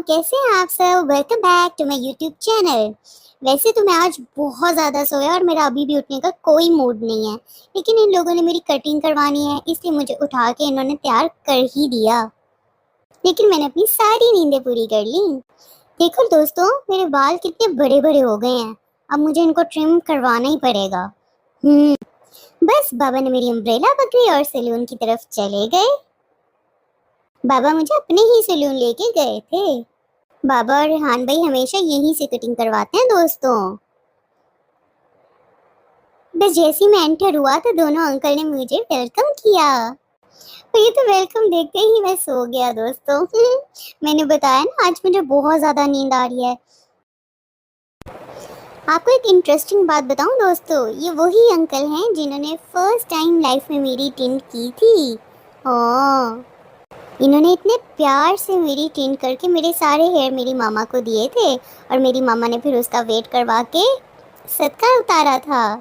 कैसे हैं आप सब? Welcome back to my YouTube channel. वैसे तो मैं आज बहुत ज़्यादा सोया और मेरा अभी भी उठने का कोई मूड नहीं है, लेकिन इन लोगों ने मेरी कटिंग करवानी है, इसलिए मुझे उठा के इन्होंने तैयार कर ही दिया। लेकिन मैंने अपनी सारी नींदें पूरी कर ली। देखो दोस्तों, मेरे बाल कितने बड़े बड़े हो गए हैं। अब मुझे इनको ट्रिम करवाना ही पड़ेगा। बस बाबा ने मेरी अम्ब्रेला पकड़ी और सैलून की तरफ चले गए। बाबा मुझे अपने ही सैलून लेके गए थे। बाबा और रेहान भाई हमेशा यहीं से कटिंग करवाते हैं दोस्तों। बस जैसे ही मैं एंटर हुआ तो दोनों अंकल ने मुझे वेलकम किया। और ये तो वेलकम देखते ही मैं सो गया दोस्तों। मैंने बताया ना, आज मुझे बहुत ज़्यादा नींद आ रही है। आपको एक इंटरेस्टिंग बात बताऊं दोस्तों, ये वही अंकल हैं जिन्होंने फर्स्ट टाइम लाइफ में मेरी टिंट की थी। हाँ, इन्होंने इतने प्यार से मेरी टिंट करके मेरे सारे हेयर मेरी मामा को दिए थे और मेरी मामा ने फिर उसका वेट करवा के सदका उतारा था।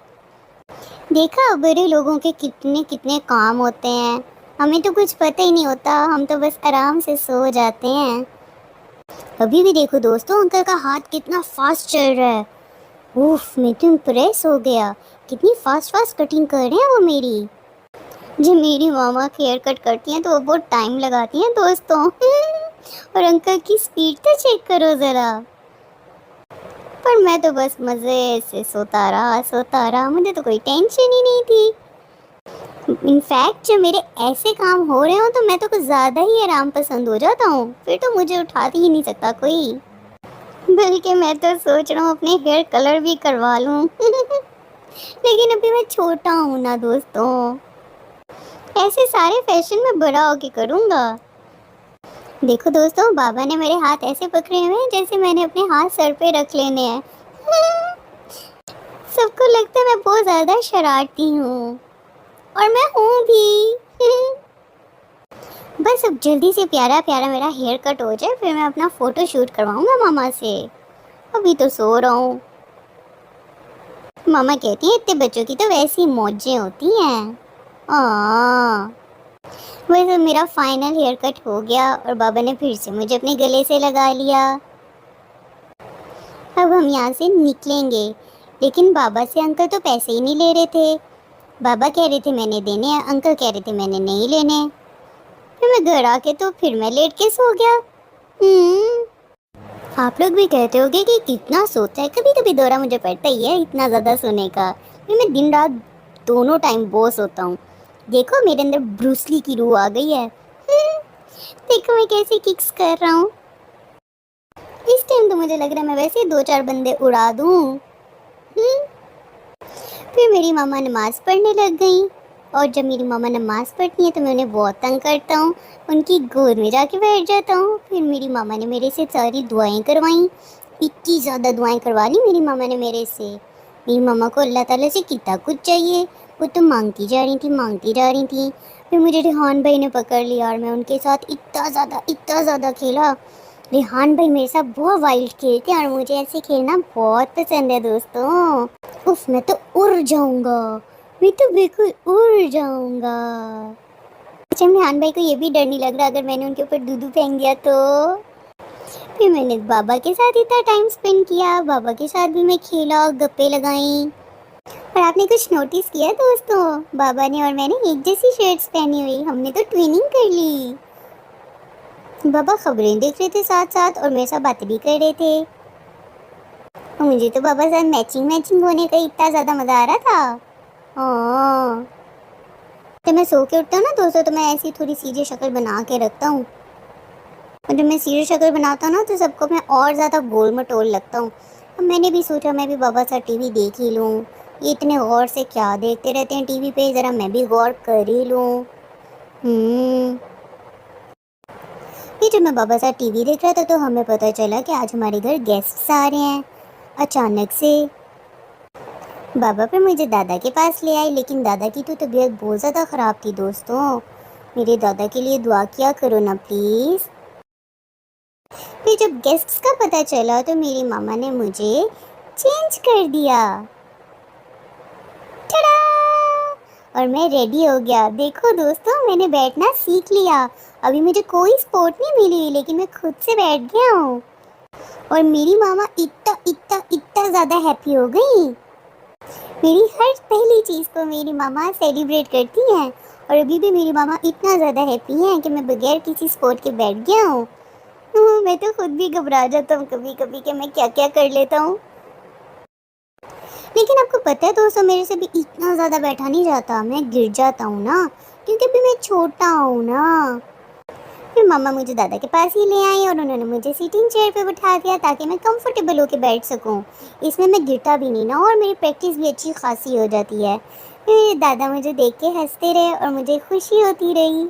देखा, बड़े लोगों के कितने कितने काम होते हैं, हमें तो कुछ पता ही नहीं होता, हम तो बस आराम से सो जाते हैं। अभी भी देखो दोस्तों, अंकल का हाथ कितना फास्ट चल रहा है। उफ, मैं तो इम्प्रेस हो गया, कितनी फास्ट फास्ट कटिंग कर रहे हैं वो मेरी। जब मेरी मामा हेयर कट करती हैं तो वो बहुत टाइम लगाती हैं दोस्तों। और अंकल की स्पीड तो चेक करो ज़रा। पर मैं तो बस मज़े से सोता रहा, मुझे तो कोई टेंशन ही नहीं थी। इनफैक्ट जब मेरे ऐसे काम हो रहे हो तो मैं तो कुछ ज़्यादा ही आराम पसंद हो जाता हूँ, फिर तो मुझे उठाती ही नहीं सकता कोई। बल्कि मैं तो सोच रहा हूँ अपने हेयर कलर भी करवा लूँ। लेकिन अभी मैं छोटा हूँ ना दोस्तों, ऐसे सारे फैशन में बड़ा होके करूँगा। देखो दोस्तों, बाबा ने मेरे हाथ ऐसे पकड़े हुए हैं जैसे मैंने अपने हाथ सर पे रख लेने हैं। सबको लगता है मैं बहुत ज़्यादा शरारती हूँ, और मैं हूँ भी। बस अब जल्दी से प्यारा प्यारा मेरा हेयर कट हो जाए, फिर मैं अपना फ़ोटो शूट करवाऊँगा मामा से। अभी तो सो रहा हूँ। मामा कहती हैं इतने बच्चों की तो वैसी मौजें होती हैं। वैसे मेरा फाइनल हेयर कट हो गया और बाबा ने फिर से मुझे अपने गले से लगा लिया। अब हम यहाँ से निकलेंगे, लेकिन बाबा से अंकल तो पैसे ही नहीं ले रहे थे। बाबा कह रहे थे मैंने देने हैं, अंकल कह रहे थे मैंने नहीं लेने। फिर मैं घर आके तो फिर मैं लेट के सो गया। आप लोग भी कहते होगे कि कितना सोता है, कभी कभी दौरा मुझे पड़ता ही है इतना ज़्यादा सोने का। फिर मैं दिन रात दोनों टाइम बहुत सोता हूँ। देखो मेरे अंदर ब्रूसली की रूह आ गई है। देखो मैं कैसे किक्स कर रहा हूँ। इस टाइम तो मुझे लग रहा है मैं वैसे ही दो चार बंदे उड़ा दूँ। फिर मेरी मामा नमाज़ पढ़ने लग गई, और जब मेरी मामा नमाज़ पढ़ती हैं तो मैं उन्हें बहुत तंग करता हूँ, उनकी गोद में जाके बैठ जाता हूँ। फिर मेरी मामा ने मेरे से सारी दुआएं करवाईं, इतनी ज़्यादा दुआएं करवा ली मेरी मामा ने मेरे से। मेरी मामा को अल्लाह ताला से कितना कुछ चाहिए, वो तो मांगती जा रही थी। फिर मुझे रेहान भाई ने पकड़ लिया और मैं उनके साथ इतना ज़्यादा खेला। रेहान भाई मेरे साथ बहुत वाइल्ड खेलते हैं और मुझे ऐसे खेलना बहुत पसंद है दोस्तों। उफ, मैं तो उड़ जाऊंगा, मैं तो बिल्कुल उड़ जाऊंगा। अच्छा, रेहान भाई को ये भी डर नहीं लग रहा अगर मैंने उनके ऊपर दूधू फेंक दिया तो। फिर मैंने बाबा के साथ इतना टाइम स्पेंड किया, बाबा के साथ भी मैं खेला, गप्पे लगाई। और आपने कुछ नोटिस किया दोस्तों, बाबा ने और मैंने एक जैसी शर्ट्स पहनी हुई, हमने तो ट्विनिंग कर ली। बाबा खबरें देख रहे थे साथ साथ और मेरे साथ बातें भी कर रहे थे। और मुझे तो बाबा साथ मैचिंग मैचिंग होने का इतना ज़्यादा मज़ा आ रहा था। हाँ, जब मैं सो के उठता हूँ ना दोस्तों, तो मैं ऐसी थोड़ी सीधी शक्ल बना के रखता हूँ, और जब मैं सीधी शक्ल बनाता हूँ ना तो सबको मैं और ज़्यादा गोल मटोल लगता हूँ। अब मैंने भी सोचा मैं भी बाबा साथ टीवी देख ही लूँ, ये इतने गौर से क्या देखते रहते हैं टीवी पे, ज़रा मैं भी गौर कर ही लूँ। फिर जब मैं बाबा साथ टीवी देख रहा था तो हमें पता चला कि आज हमारे घर गेस्ट्स आ रहे हैं अचानक से। बाबा फिर मुझे दादा के पास ले आए, लेकिन दादा की तो तबीयत बहुत ज़्यादा ख़राब थी दोस्तों। मेरे दादा के लिए दुआ किया करो ना प्लीज़। फिर जब गेस्ट्स का पता चला तो मेरी मामा ने मुझे चेंज कर दिया। टड़ा! और मैं रेडी हो गया। देखो दोस्तों, मैंने बैठना सीख लिया। अभी मुझे कोई सपोर्ट नहीं मिली, लेकिन मैं खुद से बैठ गया हूँ। और मेरी मामा इतना इतना इतना ज़्यादा हैप्पी हो गई। मेरी हर पहली चीज़ को मेरी मामा सेलिब्रेट करती हैं। और अभी भी मेरी मामा इतना ज़्यादा हैप्पी हैं कि मैं बगैर किसी सपोर्ट के बैठ गया हूँ। मैं तो खुद भी घबरा जाता हूँ कभी कभी कि मैं क्या क्या कर लेता हूँ। लेकिन आपको पता है दोस्तों, मेरे से भी इतना ज़्यादा बैठा नहीं जाता, मैं गिर जाता हूँ ना, क्योंकि अभी मैं छोटा हूँ ना। फिर मम्मा मुझे दादा के पास ही ले आई और उन्होंने मुझे सीटिंग चेयर पे बिठा दिया ताकि मैं कंफर्टेबल होके बैठ सकूं। इसमें मैं गिरता भी नहीं ना, और मेरी प्रैक्टिस भी अच्छी खासी हो जाती है। फिर दादा मुझे देख के हंसते रहे और मुझे खुशी होती रही।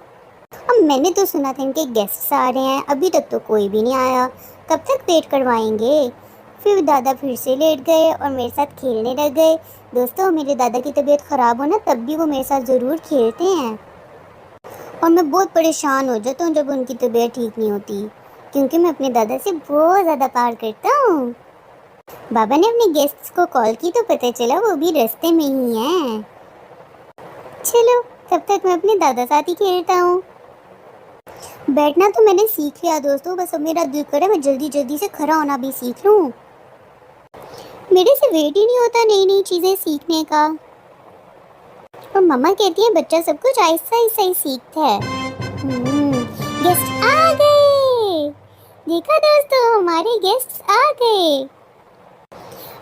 अब मैंने तो सुना था इनके गेस्ट्स आ रहे हैं, अभी तक तो कोई भी नहीं आया, कब तक वेट करवाएंगे। फिर दादा फिर से लेट गए और मेरे साथ खेलने लग गए। दोस्तों, मेरे दादा की तबीयत ख़राब हो ना, तब भी वो मेरे साथ ज़रूर खेलते हैं। और मैं बहुत परेशान हो जाता हूँ जब उनकी तबीयत ठीक नहीं होती, क्योंकि मैं अपने दादा से बहुत ज़्यादा प्यार करता हूँ। बाबा ने अपने गेस्ट्स को कॉल की तो पता चला वो भी रास्ते में ही हैं। चलो, तब तक मैं अपने दादा साथ ही खेलता हूँ। बैठना तो मैंने सीख लिया दोस्तों, बस अब मेरा दिल करे मैं जल्दी जल्दी से खड़ा होना भी सीख लूँ। मेरे से वेट ही नहीं होता नई नई चीज़ें सीखने का। और मम्मा कहती है बच्चा सब कुछ आहिस्ता आहिस्ता ही सीखता है। गेस्ट आ गए। देखा दोस्तों, हमारे गेस्ट्स आ गए।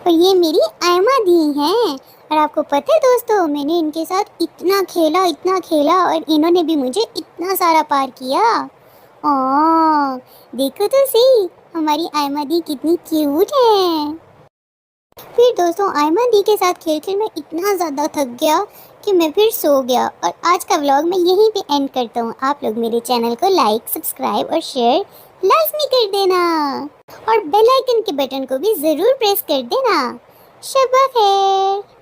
और ये मेरी आयमा दी हैं। और आपको पता है दोस्तों, मैंने इनके साथ इतना खेला और इन्होंने भी मुझे इतना सारा पार किया। ओ, देखो तो सही, हमारी आयमा दी कितनी क्यूट है। फिर दोस्तों, आयमा दी के साथ खेल खेल मैं इतना ज़्यादा थक गया कि मैं फिर सो गया। और आज का व्लॉग मैं यहीं पे एंड करता हूँ। आप लोग मेरे चैनल को लाइक, सब्सक्राइब और शेयर लाजमी कर देना। और बेल आइकन के बटन को भी ज़रूर प्रेस कर देना। शब्बा खैर।